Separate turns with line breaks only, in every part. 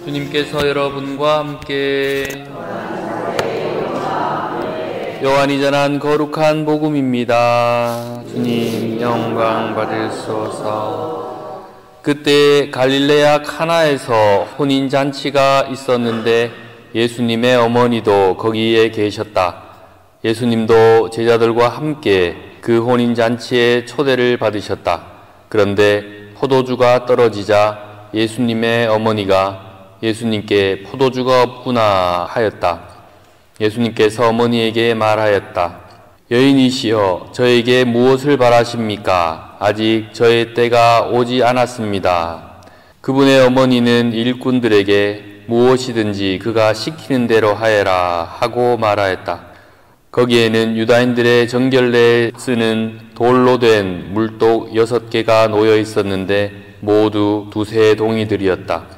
주님께서 여러분과 함께 요한이 전한 거룩한 복음입니다. 주님 영광 받으소서. 그때 갈릴레아 카나에서 혼인잔치가 있었는데 예수님의 어머니도 거기에 계셨다. 예수님도 제자들과 함께 그 혼인잔치에 초대를 받으셨다. 그런데 포도주가 떨어지자 예수님의 어머니가 예수님께 포도주가 없구나 하였다. 예수님께서 어머니에게 말하였다. 여인이시여, 저에게 무엇을 바라십니까? 아직 저의 때가 오지 않았습니다. 그분의 어머니는 일꾼들에게 무엇이든지 그가 시키는 대로 하여라 하고 말하였다. 거기에는 유다인들의 정결례에 쓰는 돌로 된 물독 6개가 놓여 있었는데 모두 두세 동이들이었다.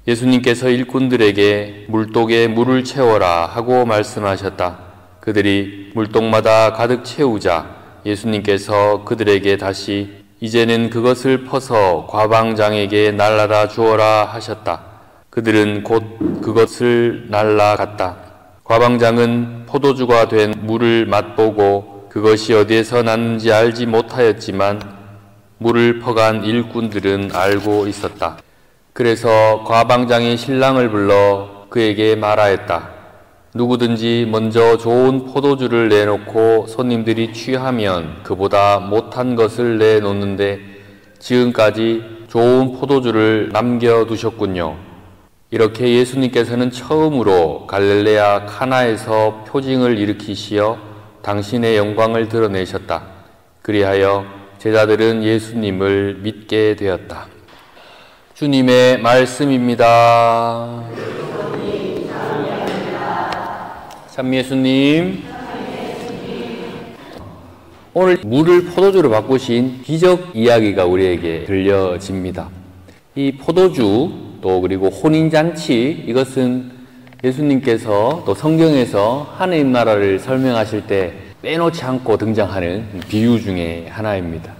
예수님께서 일꾼들에게 물독에 물을 채워라 하고 말씀하셨다. 그들이 물독마다 가득 채우자 예수님께서 그들에게 다시 이제는 그것을 퍼서 과방장에게 날라다 주어라 하셨다. 그들은 곧 그것을 날라갔다. 과방장은 포도주가 된 물을 맛보고 그것이 어디에서 났는지 알지 못하였지만 물을 퍼간 일꾼들은 알고 있었다. 그래서 과방장이 신랑을 불러 그에게 말하였다. 누구든지 먼저 좋은 포도주를 내놓고 손님들이 취하면 그보다 못한 것을 내놓는데 지금까지 좋은 포도주를 남겨두셨군요. 이렇게 예수님께서는 처음으로 갈릴레아 카나에서 표징을 일으키시어 당신의 영광을 드러내셨다. 그리하여 제자들은 예수님을 믿게 되었다. 주님의 말씀입니다. 참 예수님. 오늘 물을 포도주로 바꾸신 기적 이야기가 우리에게 들려집니다. 이 포도주 또 그리고 혼인잔치, 이것은 예수님께서 또 성경에서 하나님 나라를 설명하실 때 빼놓지 않고 등장하는 비유 중에 하나입니다.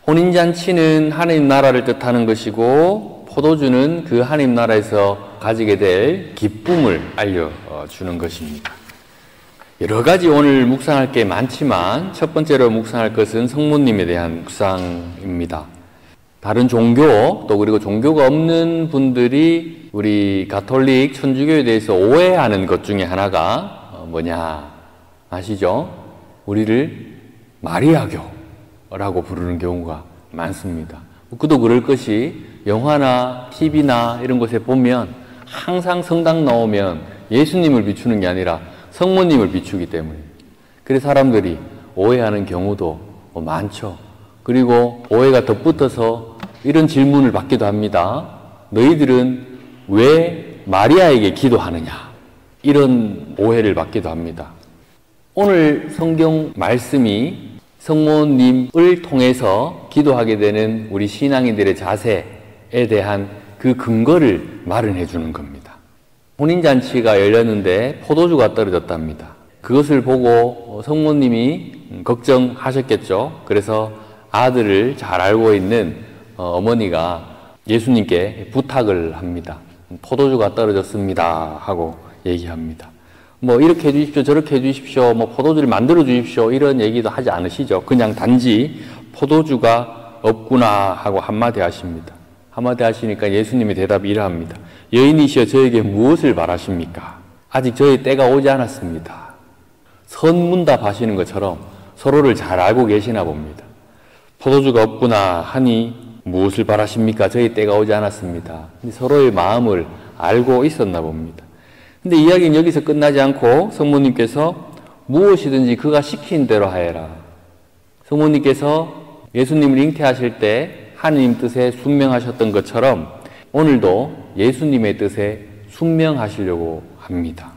혼인잔치는 하나님 나라를 뜻하는 것이고 포도주는 그 하나님 나라에서 가지게 될 기쁨을 알려주는 것입니다. 여러 가지 오늘 묵상할 게 많지만 첫 번째로 묵상할 것은 성모님에 대한 묵상입니다. 다른 종교 또 그리고 종교가 없는 분들이 우리 가톨릭 천주교에 대해서 오해하는 것 중에 하나가 뭐냐 아시죠? 우리를 마리아교라고 부르는 경우가 많습니다. 그도 그럴 것이 영화나 TV나 이런 곳에 보면 항상 성당 나오면 예수님을 비추는 게 아니라 성모님을 비추기 때문에 그래서 사람들이 오해하는 경우도 많죠. 그리고 오해가 덧붙어서 이런 질문을 받기도 합니다. 너희들은 왜 마리아에게 기도하느냐? 이런 오해를 받기도 합니다. 오늘 성경 말씀이 성모님을 통해서 기도하게 되는 우리 신앙인들의 자세에 대한 그 근거를 마련해 주는 겁니다. 혼인잔치가 열렸는데 포도주가 떨어졌답니다. 그것을 보고 성모님이 걱정하셨겠죠. 그래서 아들을 잘 알고 있는 어머니가 예수님께 부탁을 합니다. 포도주가 떨어졌습니다 하고 얘기합니다. 뭐 이렇게 해주십시오, 저렇게 해주십시오, 뭐 포도주를 만들어 주십시오 이런 얘기도 하지 않으시죠. 그냥 단지 포도주가 없구나 하고 한마디 하십니다. 한마디 하시니까 예수님의 대답이 이러합니다. 여인이시여, 저에게 무엇을 바라십니까? 아직 저의 때가 오지 않았습니다. 선문답 하시는 것처럼 서로를 잘 알고 계시나 봅니다. 포도주가 없구나 하니 무엇을 바라십니까? 저희 때가 오지 않았습니다. 서로의 마음을 알고 있었나 봅니다. 근데 이야기는 여기서 끝나지 않고 성모님께서 무엇이든지 그가 시킨 대로 하여라. 성모님께서 예수님을 잉태하실 때 하느님 뜻에 순명하셨던 것처럼 오늘도 예수님의 뜻에 순명하시려고 합니다.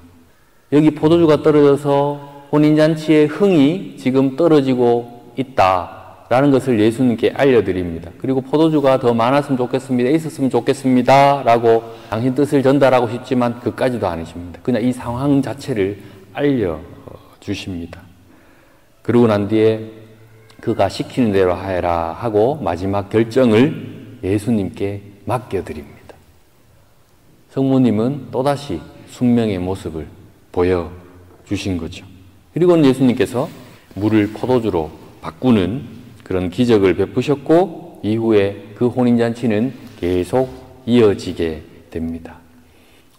여기 포도주가 떨어져서 혼인잔치의 흥이 지금 떨어지고 있다라는 것을 예수님께 알려드립니다. 그리고 포도주가 더 많았으면 좋겠습니다. 있었으면 좋겠습니다. 라고 당신 뜻을 전달하고 싶지만 그까지도 아니십니다. 그냥 이 상황 자체를 알려주십니다. 그러고 난 뒤에 그가 시키는 대로 하여라 하고 마지막 결정을 예수님께 맡겨드립니다. 성모님은 또다시 숙명의 모습을 보여주신 거죠. 그리고는 예수님께서 물을 포도주로 바꾸는 그런 기적을 베푸셨고 이후에 그 혼인잔치는 계속 이어지게 됩니다.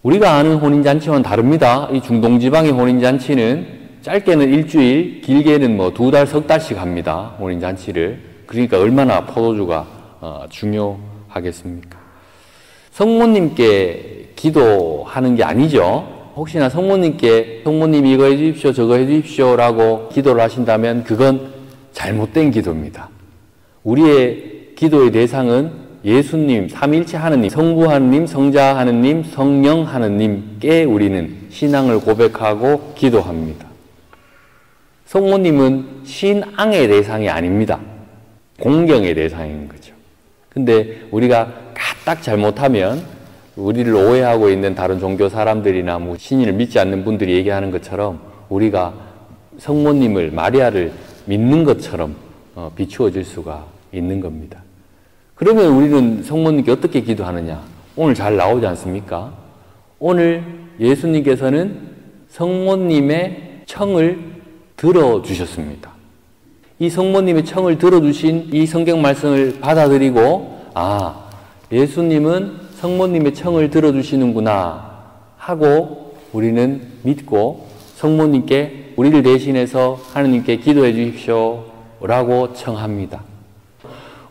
우리가 아는 혼인잔치와는 다릅니다. 이 중동지방의 혼인잔치는 짧게는 일주일, 길게는 뭐 2달, 석 달씩 합니다. 혼인잔치를. 그러니까 얼마나 포도주가 중요하겠습니까? 성모님께 기도하는 게 아니죠. 혹시나 성모님께 성모님 이거 해주십시오, 저거 해주십시오 라고 기도를 하신다면 그건 잘못된 기도입니다. 우리의 기도의 대상은 예수님, 삼위일체 하느님, 성부 하느님, 성자 하느님, 성령 하느님께 우리는 신앙을 고백하고 기도합니다. 성모님은 신앙의 대상이 아닙니다. 공경의 대상인 거죠. 근데 우리가 까딱 잘못하면 우리를 오해하고 있는 다른 종교 사람들이나 뭐 신인을 믿지 않는 분들이 얘기하는 것처럼 우리가 성모님을, 마리아를 믿는 것처럼 비추어질 수가 있는 겁니다. 그러면 우리는 성모님께 어떻게 기도하느냐? 오늘 잘 나오지 않습니까? 오늘 예수님께서는 성모님의 청을 들어주셨습니다. 이 성모님의 청을 들어주신 이 성경 말씀을 받아들이고 예수님은 성모님의 청을 들어주시는구나 하고 우리는 믿고 성모님께 우리를 대신해서 하느님께 기도해 주십시오 라고 청합니다.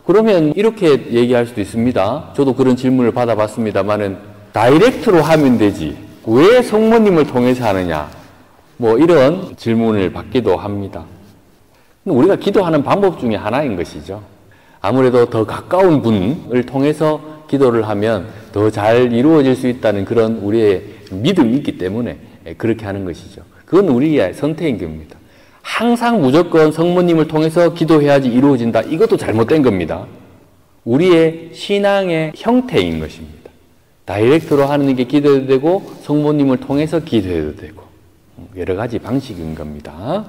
그러면 이렇게 얘기할 수도 있습니다. 저도 그런 질문을 받아봤습니다만은 다이렉트로 하면 되지 왜 성모님을 통해서 하느냐 뭐 이런 질문을 받기도 합니다. 우리가 기도하는 방법 중에 하나인 것이죠. 아무래도 더 가까운 분을 통해서 기도를 하면 더 잘 이루어질 수 있다는 그런 우리의 믿음이 있기 때문에 그렇게 하는 것이죠. 그건 우리의 선택인 겁니다. 항상 무조건 성모님을 통해서 기도해야지 이루어진다. 이것도 잘못된 겁니다. 우리의 신앙의 형태인 것입니다. 다이렉트로 하느님께 기도해도 되고 성모님을 통해서 기도해도 되고 여러 가지 방식인 겁니다.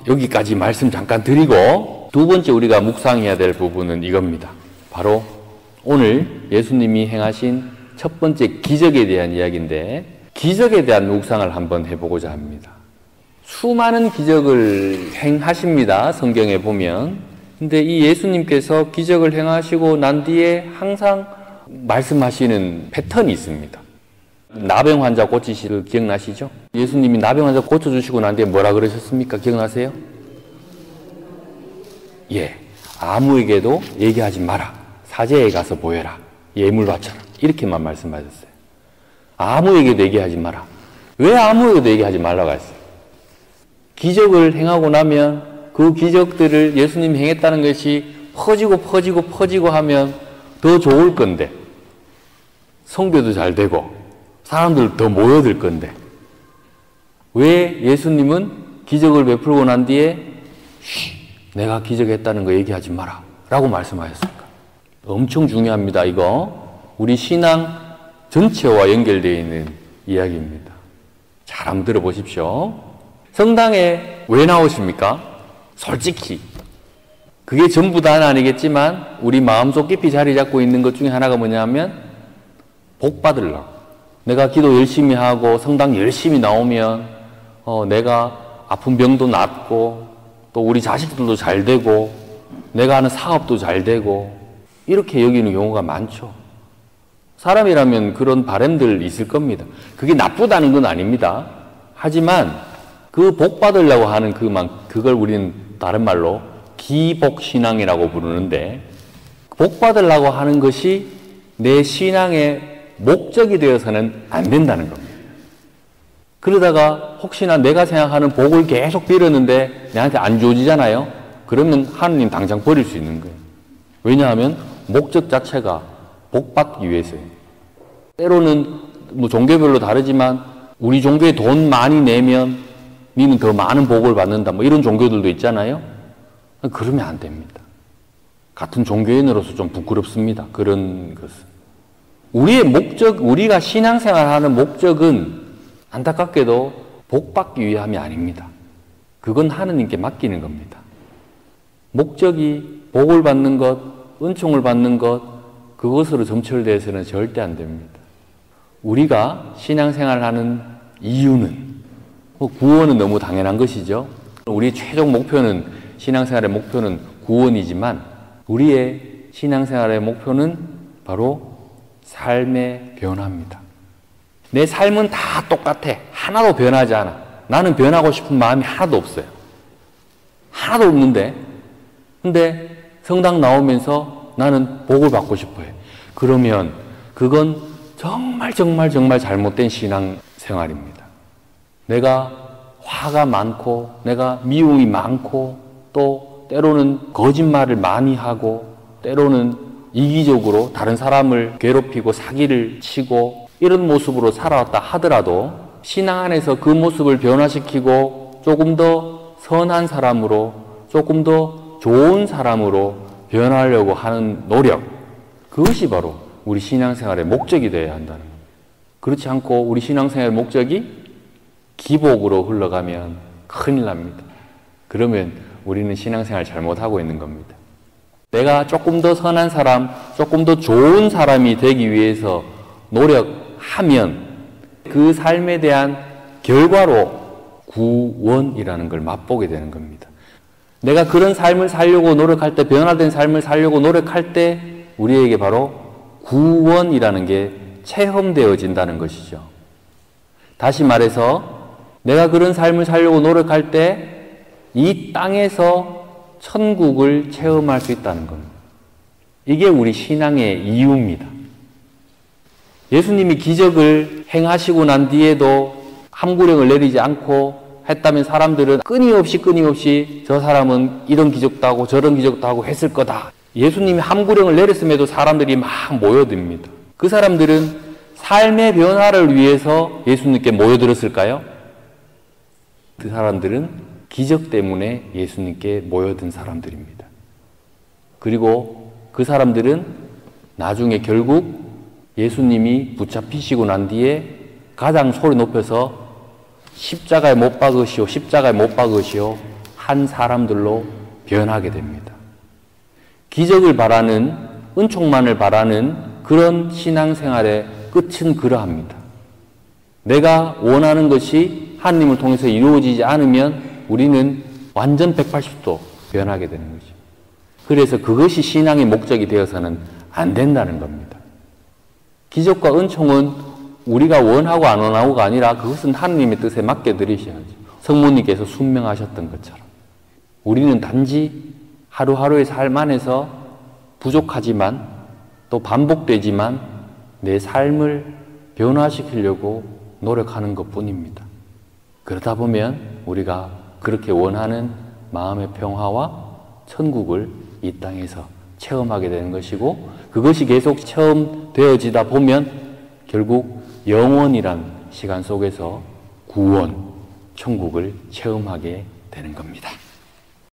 여기까지 말씀 잠깐 드리고 두 번째 우리가 묵상해야 될 부분은 이겁니다. 바로 오늘 예수님이 행하신 첫 번째 기적에 대한 이야기인데 기적에 대한 묵상을 한번 해보고자 합니다. 수많은 기적을 행하십니다. 성경에 보면. 근데 이 예수님께서 기적을 행하시고 난 뒤에 항상 말씀하시는 패턴이 있습니다. 나병 환자 고치시를 기억나시죠? 예수님이 나병 환자 고쳐주시고 난 뒤에 뭐라 그러셨습니까? 기억나세요? 아무에게도 얘기하지 마라. 사제에 가서 보여라. 예물 바쳐라. 이렇게만 말씀하셨어요. 아무에게도 얘기하지 마라. 왜 아무에게도 얘기하지 말라고 했어요? 기적을 행하고 나면 그 기적들을 예수님이 행했다는 것이 퍼지고 하면 더 좋을 건데 성교도 잘 되고 사람들 더 모여들 건데 왜 예수님은 기적을 베풀고 난 뒤에 내가 기적했다는 거 얘기하지 마라 라고 말씀하셨을까? 엄청 중요합니다. 이거 우리 신앙 전체와 연결되어 있는 이야기입니다. 잘 한번 들어보십시오. 성당에 왜 나오십니까? 솔직히 그게 전부 다는 아니겠지만 우리 마음속 깊이 자리 잡고 있는 것 중에 하나가 뭐냐면 복 받으려고. 내가 기도 열심히 하고 성당 열심히 나오면 내가 아픈 병도 낫고 또 우리 자식들도 잘 되고 내가 하는 사업도 잘 되고 이렇게 여기는 경우가 많죠. 사람이라면 그런 바람들 있을 겁니다. 그게 나쁘다는 건 아닙니다. 하지만 그 복 받으려고 하는 그걸 우리는 다른 말로 기복신앙이라고 부르는데 복 받으려고 하는 것이 내 신앙의 목적이 되어서는 안 된다는 겁니다. 그러다가 혹시나 내가 생각하는 복을 계속 빌었는데 내한테 안 주어지잖아요. 그러면 하느님 당장 버릴 수 있는 거예요. 왜냐하면 목적 자체가 복 받기 위해서예요. 때로는 뭐 종교별로 다르지만 우리 종교에 돈 많이 내면 니는 더 많은 복을 받는다. 뭐 이런 종교들도 있잖아요. 그러면 안 됩니다. 같은 종교인으로서 좀 부끄럽습니다. 그런 것은. 우리의 목적, 우리가 신앙생활하는 목적은 안타깝게도 복 받기 위함이 아닙니다. 그건 하느님께 맡기는 겁니다. 목적이 복을 받는 것, 은총을 받는 것, 그것으로 점철되어서는 절대 안 됩니다. 우리가 신앙생활을 하는 이유는, 구원은 너무 당연한 것이죠. 우리 최종 목표는, 신앙생활의 목표는 구원이지만 우리의 신앙생활의 목표는 바로 삶의 변화입니다. 내 삶은 다 똑같아. 하나도 변하지 않아. 나는 변하고 싶은 마음이 하나도 없어요. 하나도 없는데, 근데 성당 나오면서 나는 복을 받고 싶어요. 그러면 그건 정말 잘못된 신앙생활입니다. 내가 화가 많고, 내가 미움이 많고, 또 때로는 거짓말을 많이 하고, 때로는 이기적으로 다른 사람을 괴롭히고 사기를 치고 이런 모습으로 살아왔다 하더라도 신앙 안에서 그 모습을 변화시키고 조금 더 선한 사람으로, 조금 더 좋은 사람으로 변하려고 하는 노력, 그것이 바로 우리 신앙생활의 목적이 되어야 한다는 겁니다. 그렇지 않고 우리 신앙생활의 목적이 기복으로 흘러가면 큰일 납니다. 그러면 우리는 신앙생활 잘못하고 있는 겁니다. 내가 조금 더 선한 사람, 조금 더 좋은 사람이 되기 위해서 노력하면 그 삶에 대한 결과로 구원이라는 걸 맛보게 되는 겁니다. 내가 그런 삶을 살려고 노력할 때, 변화된 삶을 살려고 노력할 때 우리에게 바로 구원이라는 게 체험되어진다는 것이죠. 다시 말해서 내가 그런 삶을 살려고 노력할 때 이 땅에서 천국을 체험할 수 있다는 겁니다. 이게 우리 신앙의 이유입니다. 예수님이 기적을 행하시고 난 뒤에도 함구령을 내리지 않고 했다면 사람들은 끊임없이 저 사람은 이런 기적도 하고 저런 기적도 하고 했을 거다. 예수님이 함구령을 내렸음에도 사람들이 막 모여듭니다. 그 사람들은 삶의 변화를 위해서 예수님께 모여들었을까요? 그 사람들은 기적 때문에 예수님께 모여든 사람들입니다. 그리고 그 사람들은 나중에 결국 예수님이 붙잡히시고 난 뒤에 가장 소리 높여서 십자가에 못 박으시오, 십자가에 못 박으시오 한 사람들로 변하게 됩니다. 기적을 바라는, 은총만을 바라는 그런 신앙생활의 끝은 그러합니다. 내가 원하는 것이 하나님을 통해서 이루어지지 않으면 우리는 완전 180도 변하게 되는 거죠. 그래서 그것이 신앙의 목적이 되어서는 안 된다는 겁니다. 기적과 은총은 우리가 원하고 안 원하고가 아니라 그것은 하나님의 뜻에 맡겨 드리셔야죠. 성모님께서 순명하셨던 것처럼. 우리는 단지 하루하루의 삶 안에서 부족하지만 또 반복되지만 내 삶을 변화시키려고 노력하는 것뿐입니다. 그러다 보면 우리가 그렇게 원하는 마음의 평화와 천국을 이 땅에서 체험하게 되는 것이고, 그것이 계속 체험되어지다 보면 결국 영원이란 시간 속에서 구원, 천국을 체험하게 되는 겁니다.